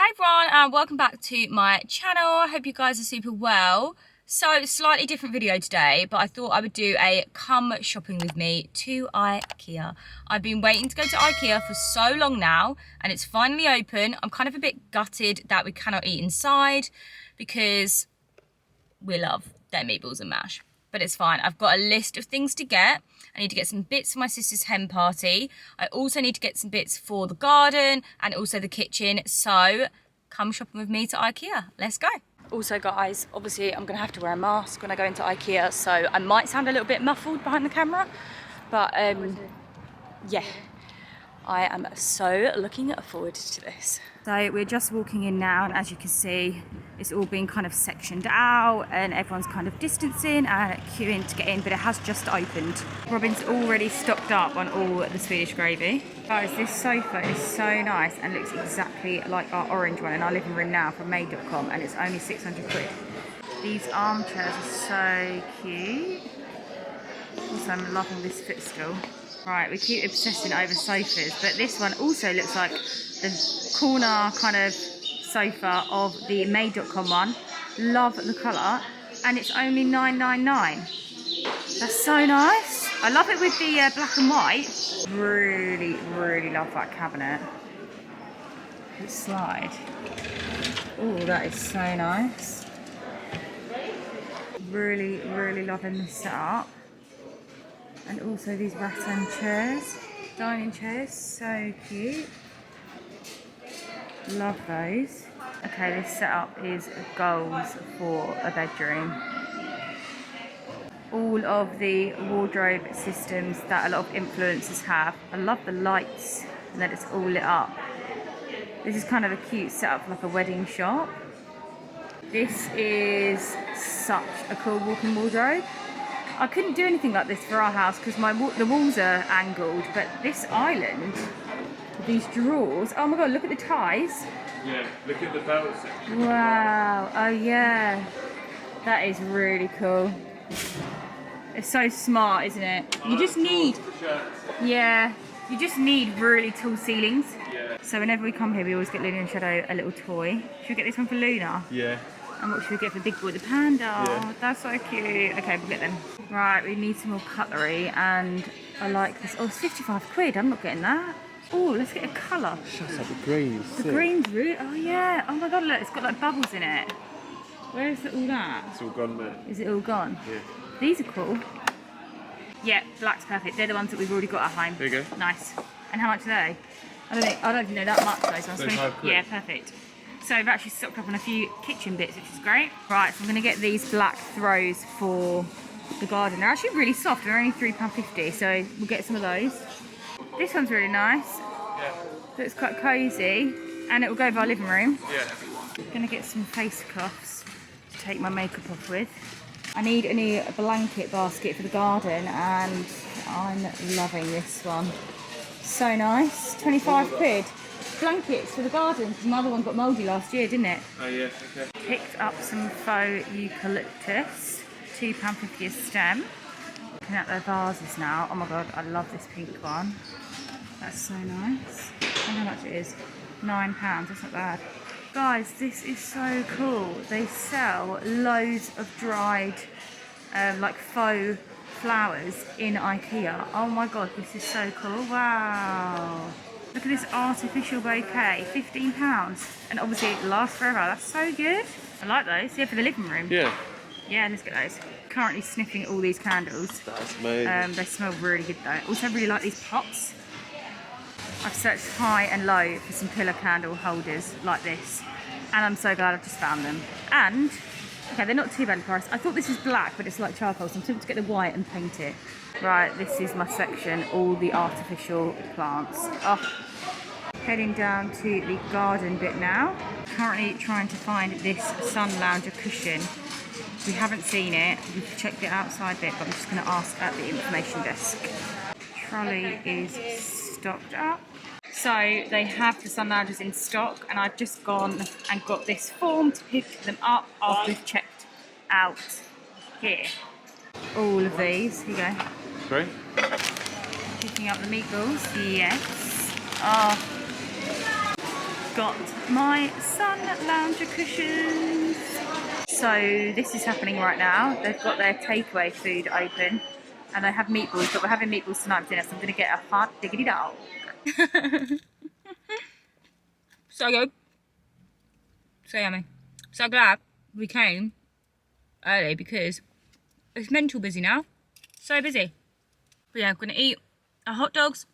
Hi everyone and welcome back to my channel. I hope you guys are super well. So slightly different video today, but I thought I would do a come shopping with me to Ikea. I've been waiting to go to Ikea for so long now and it's finally open. I'm kind of a bit gutted that we cannot eat inside because we love their meatballs and mash. But it's fine. I've got a list of things to get. I need to get some bits for my sister's hen party. I also need to get some bits for the garden and also the kitchen. So come shopping with me to Ikea. Let's go. Also guys, obviously I'm gonna have to wear a mask when I go into Ikea, so I might sound a little bit muffled behind the camera, but yeah, I am so looking forward to this. So we're just walking in now, and as you can see, it's all been kind of sectioned out and everyone's kind of distancing and queuing to get in, but it has just opened. Robin's already stocked up on all the Swedish gravy. Guys, this sofa is so nice and looks exactly like our orange one in our living room now from made.com, and it's only 600 quid. These armchairs are so cute. Also, I'm loving this footstool. Right, we keep obsessing over sofas, but this one also looks like the corner kind of sofa of the made.com one. Love the colour, and it's only £9.99. That's so nice. I love it with the black and white. Really love that cabinet. The slide. Oh, that is so nice. Really loving this setup. And also these rattan chairs, dining chairs, so cute. Love those. Okay, this setup is goals for a bedroom. All of the wardrobe systems that a lot of influencers have. I love the lights and that it's all lit up. This is kind of a cute setup for like a wedding shop. This is such a cool walk-in wardrobe. I couldn't do anything like this for our house because the walls are angled, but this island, these drawers, oh my god, look at the ties. Yeah, look at the belt section. Wow, oh yeah, that is really cool. It's so smart, isn't it? You just need, yeah, you just need really tall ceilings. Yeah. So whenever we come here, we always get Luna and Shadow a little toy. Should we get this one for Luna? Yeah. And what should we get for Big Boy? The panda. Yeah. That's so cute. Okay, we'll get them. Right, we need some more cutlery, and I like this. Oh, it's 55 quid. I'm not getting that. Oh, let's get a colour. Shut up, the green's The green's really. Oh yeah. Oh my god, look, it's got like bubbles in it. Where is all that? It's all gone, mate. Is it all gone? Yeah. These are cool. Yeah, black's perfect. They're the ones that we've already got at home. There you go. Nice. And how much are they? I don't even know that much though. So 35 quid. yeah, perfect. So we've actually stocked up on a few kitchen bits, which is great. Right, so I'm going to get these black throws for the garden. They're actually really soft. They're only £3.50, so we'll get some of those. This one's really nice. Yeah. Looks quite cosy, and it will go over our living room. Yeah. I'm going to get some face cloths to take my makeup off with. I need a new blanket basket for the garden, and I'm loving this one. So nice. 25 quid. Blankets for the garden, because my other one got mouldy last year, didn't it? Oh yeah, okay. Picked up some faux eucalyptus, £2.50 a stem. Looking at their vases now. Oh my god, I love this pink one. That's so nice. I wonder how much it is. £9, that's not bad. Guys, this is so cool. They sell loads of dried, like faux flowers in Ikea. Oh my god, this is so cool. Wow. Look at this artificial bouquet, £15. And obviously it lasts forever. That's so good. I like those. Yeah, for the living room. Yeah. Yeah, let's get those. Currently sniffing all these candles. That's amazing. They smell really good though. Also really like these pots. I've searched high and low for some pillar candle holders like this. And I'm so glad I've just found them. And, okay, they're not too bad in price. I thought this was black, but it's like charcoal, so I'm tempted to get the white and paint it. Right, this is my section, all the artificial plants. Oh, heading down to the garden bit now. Currently trying to find this sun lounger cushion. We haven't seen it. We've checked it outside bit, but I'm just going to ask at the information desk. Trolley is stocked up. So they have the sun loungers in stock, and I've just gone and got this form to pick them up after we've checked out here. All of these. Here you go. Sorry? Picking up the meatballs. Yes. Oh, got my sun lounger cushions. So this is happening right now. They've got their takeaway food open and they have meatballs, but we're having meatballs tonight for dinner, so I'm going to get a hot diggity dog. So good. So yummy. So glad we came early because it's mental busy now. So busy. But yeah, I'm going to eat our hot dogs,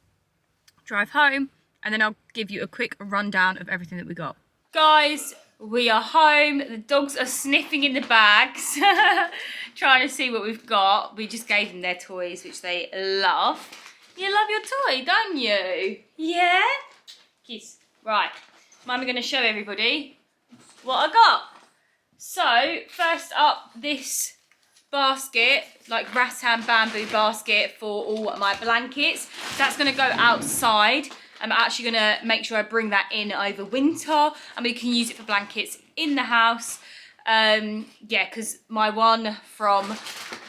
drive home, and then I'll give you a quick rundown of everything that we got. Guys, we are home. The dogs are sniffing in the bags, trying to see what we've got. We just gave them their toys, which they love. You love your toy, don't you? Yeah? Kiss. Right. I'm going to show everybody what I got. So, first up, this basket, like rattan bamboo basket for all my blankets. That's going to go outside. I'm actually going to make sure I bring that in over winter and we can use it for blankets in the house. Yeah, because my one from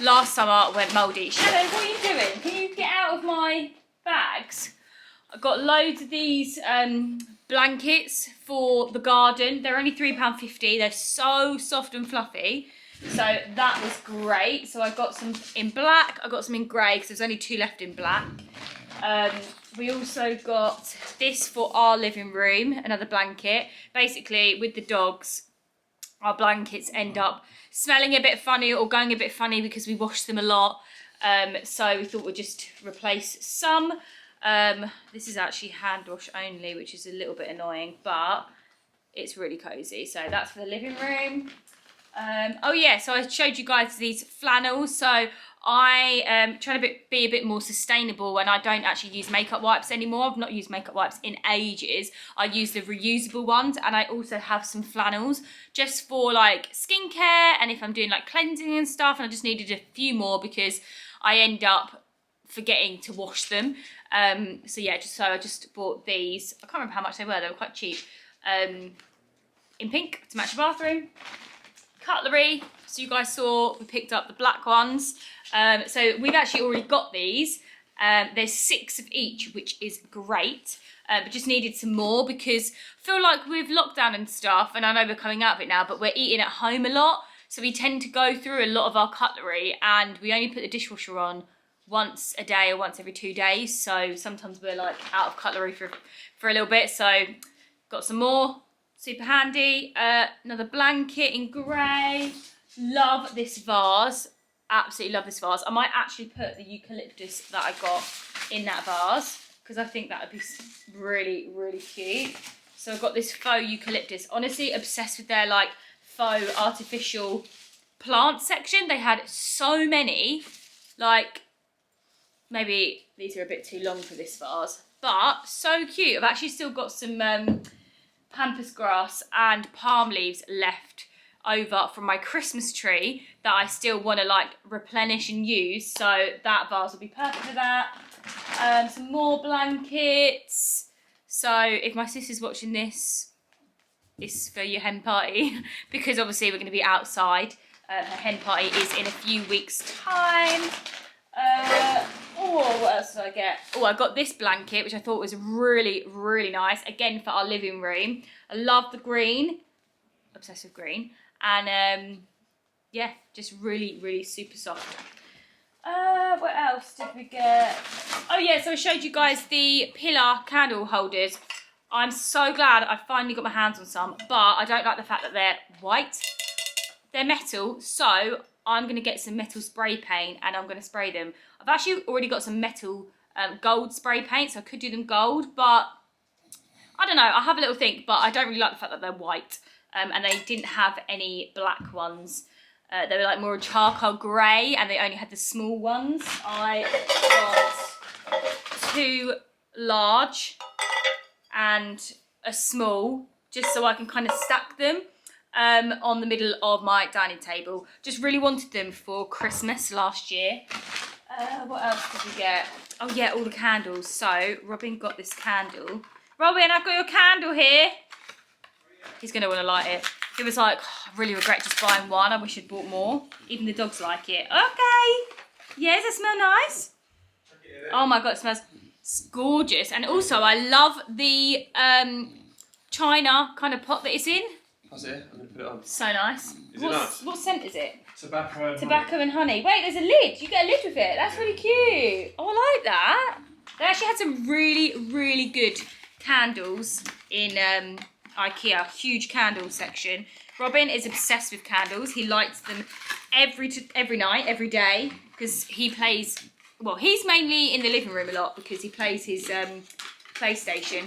last summer went mouldy. Shadow, what are you doing? Can you get out of my bags? I've got loads of these blankets for the garden. They're only £3.50. They're so soft and fluffy. So that was great. So I got some in black. I got some in grey because there's only 2 left in black. We also got this for our living room, another blanket. Basically, with the dogs, our blankets end up smelling a bit funny or going a bit funny because we wash them a lot. So we thought we'd just replace some. This is actually hand wash only, which is a little bit annoying, but it's really cozy. So that's for the living room. Oh yeah, so I showed you guys these flannels. So I trying to be a bit more sustainable and I don't actually use makeup wipes anymore. I've not used makeup wipes in ages. I use the reusable ones and I also have some flannels just for like skincare and if I'm doing like cleansing and stuff, and I just needed a few more because I end up forgetting to wash them. So yeah, I just bought these. I can't remember how much they were quite cheap. In pink to match the bathroom. Cutlery, so you guys saw we picked up the black ones. So we've actually already got these. There's 6 of each, which is great. But just needed some more because I feel like with lockdown and stuff, and I know we're coming out of it now, but we're eating at home a lot. So we tend to go through a lot of our cutlery and we only put the dishwasher on once a day or once every 2 days. So sometimes we're like out of cutlery for a little bit. So got some more. Super handy. Another blanket in grey. Love this vase. Absolutely love this vase. I might actually put the eucalyptus that I got in that vase because I think that would be really, really cute. So I've got this faux eucalyptus. Honestly, obsessed with their like faux artificial plant section. They had so many. Like, maybe these are a bit too long for this vase, but so cute. I've actually still got some pampas grass and palm leaves left over from my Christmas tree that I still want to like replenish and use, so that vase will be perfect for that. Some more blankets. So if my sister's watching this, it's for your hen party because obviously we're going to be outside. Her hen party is in a few weeks time. Oh, what else did I get? Oh, I got this blanket, which I thought was really, really nice. Again, for our living room. I love the green. Obsessed with green. And, yeah, just really, really super soft. What else did we get? Oh, yeah, so I showed you guys the pillar candle holders. I'm so glad I finally got my hands on some, but I don't like the fact that they're white. They're metal, so I'm going to get some metal spray paint and I'm going to spray them. I've actually already got some metal gold spray paint, so I could do them gold, but I don't know. I have a little think, but I don't really like the fact that they're white. And they didn't have any black ones. They were like more charcoal grey and they only had the small ones. I got 2 large and a small, just so I can kind of stack them on the middle of my dining table. Just really wanted them for Christmas last year. What else did we get? Oh yeah, all the candles. So Robin got this candle. Robin, I've got your candle here. He's going to want to light it. He was like, oh, I really regret just buying one. I wish I'd bought more. Even the dogs like it. Okay. Yeah, does it smell nice? Oh my God, it smells gorgeous. And also, I love the china kind of pot that it's in. That's it. I'm going to put it on. So nice. Is it nice? What scent is it? Tobacco And honey. Wait, there's a lid. You get a lid with it. That's really cute. Oh, I like that. They actually had some really, really good candles in Ikea. Huge candle section. Robin is obsessed with candles. He lights them every night, every day, because he plays. Well, he's mainly in the living room a lot because he plays his PlayStation.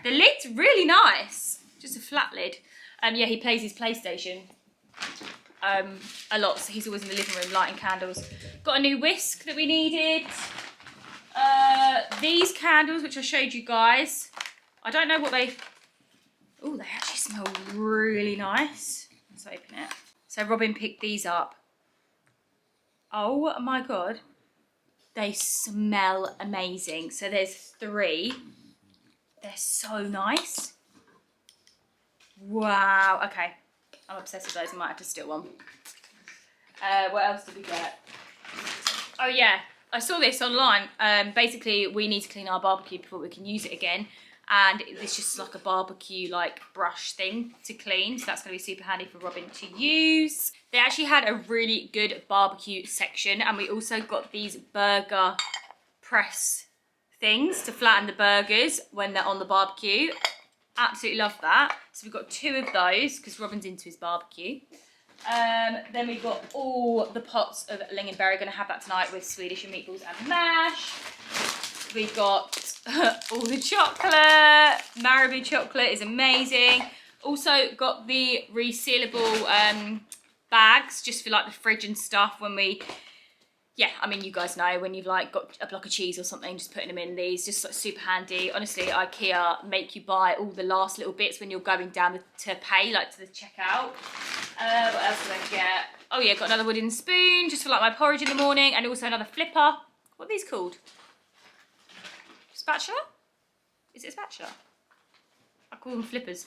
The lid's really nice. Just a flat lid. Yeah, he plays his PlayStation a lot, so he's always in the living room lighting candles. Got a new whisk that we needed. These candles, which I showed you guys, I don't know what they... Oh, they actually smell really nice. Let's open it. So Robin picked these up. Oh my God. They smell amazing. So there's 3. They're so nice. Wow. Okay. I'm obsessed with those. I might have to steal one. What else did we get? Oh yeah. I saw this online. Basically, we need to clean our barbecue before we can use it again. And it's just like a barbecue like brush thing to clean. So that's going to be super handy for Robin to use. They actually had a really good barbecue section. And we also got these burger press things to flatten the burgers when they're on the barbecue. Absolutely love that. So we've got 2 of those because Robin's into his barbecue. Then we've got all the pots of lingonberry. Going to have that tonight with Swedish and meatballs and mash. We've got all the chocolate. Marabou chocolate is amazing. Also got the resealable bags just for like the fridge and stuff when we... Yeah, I mean, you guys know when you've like got a block of cheese or something, just putting them in these, just like super handy. Honestly, Ikea make you buy all the last little bits when you're going down to pay, like to the checkout. What else did I get? Oh yeah, got another wooden spoon, just for like my porridge in the morning, and also another flipper. What are these called? Spatula? Is it a spatula? I call them flippers.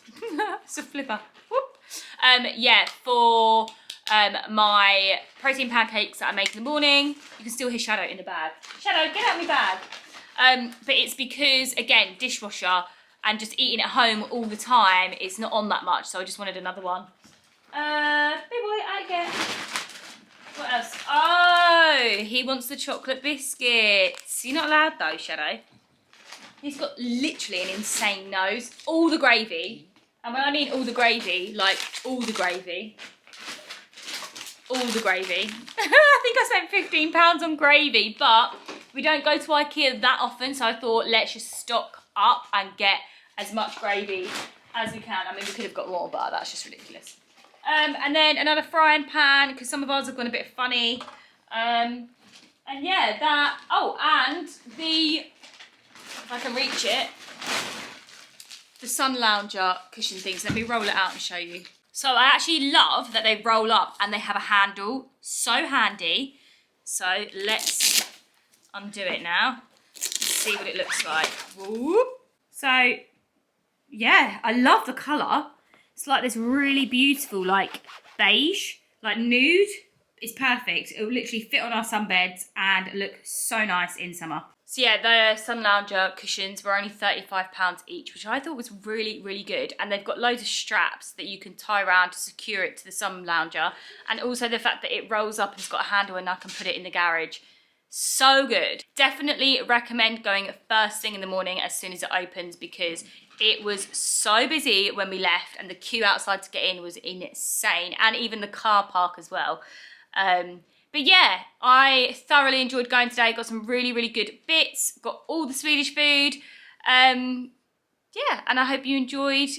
It's a flipper. Whoop. Yeah, for... my protein pancakes that I make in the morning. You can still hear Shadow in the bag. Shadow, get out of my bag. But it's because, again, dishwasher and just eating at home all the time, it's not on that much, so I just wanted another one. Big boy, out again. What else? Oh, he wants the chocolate biscuits. You're not allowed though, Shadow. He's got literally an insane nose. All the gravy. And when I mean all the gravy, like all the gravy. All the gravy. I think I spent £15 on gravy, but we don't go to Ikea that often, so I thought let's just stock up and get as much gravy as we can. I mean, we could have got more, but that's just ridiculous. And then another frying pan, because some of ours have gone a bit funny. And yeah, that... Oh, and the... If I can reach it, the sun lounger cushion things. Let me roll it out and show you. So I actually love that they roll up and they have a handle. So handy. So let's undo it now. Let's see what it looks like. Whoop. So yeah, I love the colour. It's like this really beautiful like beige, like nude. It's perfect. It will literally fit on our sunbeds and look so nice in summer. So yeah, the sun lounger cushions were only £35 each, which I thought was really, really good. And they've got loads of straps that you can tie around to secure it to the sun lounger. And also the fact that it rolls up and it's got a handle and I can put it in the garage. So good. Definitely recommend going first thing in the morning as soon as it opens, because it was so busy when we left and the queue outside to get in was insane. And even the car park as well. But yeah, I thoroughly enjoyed going today. Got some really, really good bits. Got all the Swedish food. Yeah, and I hope you enjoyed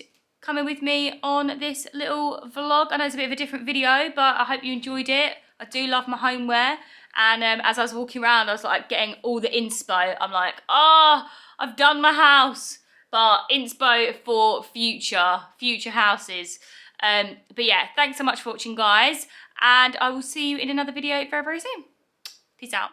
coming with me on this little vlog. I know it's a bit of a different video, but I hope you enjoyed it. I do love my homeware. And as I was walking around, I was like getting all the inspo. I'm like, I've done my house. But inspo for future houses. But yeah, thanks so much for watching, guys. And I will see you in another video very, very soon. Peace out.